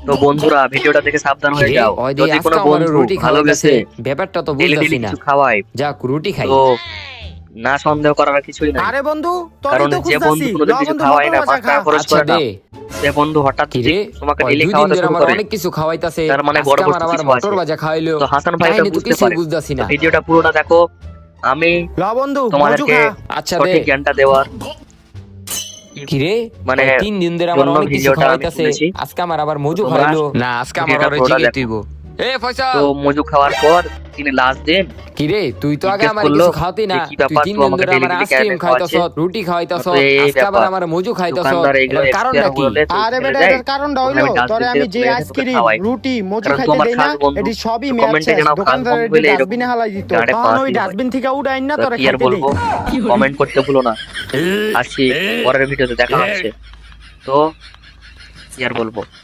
তো বন্ধুরা ভিডিওটা দেখে সাবধান হয়ে যাও। ওই যদি আজকে কোনো আমার বন্ধু রুটি ভালোবেসে খাওয়াইতেছে, ব্যাপারটা তো ডেলি বুঝতেছি না। কিছু খাওয়ায়, যাক রুটি খাই। তো না সন্দেহ করার কিছুই নাই। আরে বন্ধু তোরই কারণ তো যে বন্ধু খুঁজতাছি। কোনোদিন ল কিছু বন্ধু খাওয়ায় মটর না, ভাজা 5 খা। টাকা খরচ আচ্ছা করে না, দে। সে বন্ধু হঠাৎ কি যদি রে তোমাকে ওই ডেলি 2 দিন খাওয়াতে ধরে শুরু আমার করে, অনেক কিছু খাওয়াইতাছে, তার মানে আজকে গড়বড় আমার কিছু মটর আছে। ভাজা খাওয়াইলো। তো হাসান ভাই এটা কাহিনী তো বুঝতে কিছুই পারে। বুঝতাছি তো না। ভিডিওটা পুরোটা দেখো, আমি ল বন্ধু মজু তোমাদেরকে খা। আচ্ছা দে। সঠিক জ্ঞানটা দেওয়ার কি রে মানে ওই 3 দিন ধরে আমার জন্য অনেক কিছু ভিডিওটা আমি খাওয়াইতাছে, তুলেছি। আজকে আমার আবার মজু তোমরা খাওয়াইলো। না আজকে আমার ভিডিওটা ওরে পুরোটা জিগে দেখো। তুইব। এ তো ফয়সাল, মজু খাওয়ার পর তিনি লাস্ট দিন কি রে তুই তো আগে জিজ্ঞেস আমার করলো কিছু খাওয়াতি যে না। কি তুই ব্যাপার, 3 তো দিন আমাকে ধরে ডেলি আমার ডেলি আইসক্রিম ক্যারামে খাওয়াইতাছ, খাওয়াচ্ছে, রুটি খাওয়াইতাছ, তো এই আজকে আবার ব্যাপার। আমার মজু খাওয়াইতাছ। দোকানদার এগুলো এটার কারণটা এক্সপায়ার কি? হলে তো আরে ফেলে বেটা দেয়, এটার কারণটা তখন হইলো আমি তোরে ডাস্টবিন আমি থেকে যে তুলে এনে তোকে আইসক্রিম খাওয়াই। রুটি মজু কারণ তুই খাইতে আমার দেই না, খাস বন্ধু। এটি সবই তো ম্যাচ কমেন্টে জানাও খাস দোকানদার বন্ধু এটি হইলে এরকম ডাস্টবিনে হালাই দিত, গাড়ে তখন পাওয়া ওই দিয়ে হয়। ডাস্টবিন থেকে উড়াই না তো তোরে কি আর খাইতে দেই। বলবো, কমেন্ট করতে ভুলো না। আসি পরের ভিডিওতে দেখা হচ্ছে। তো কি আর বলবো।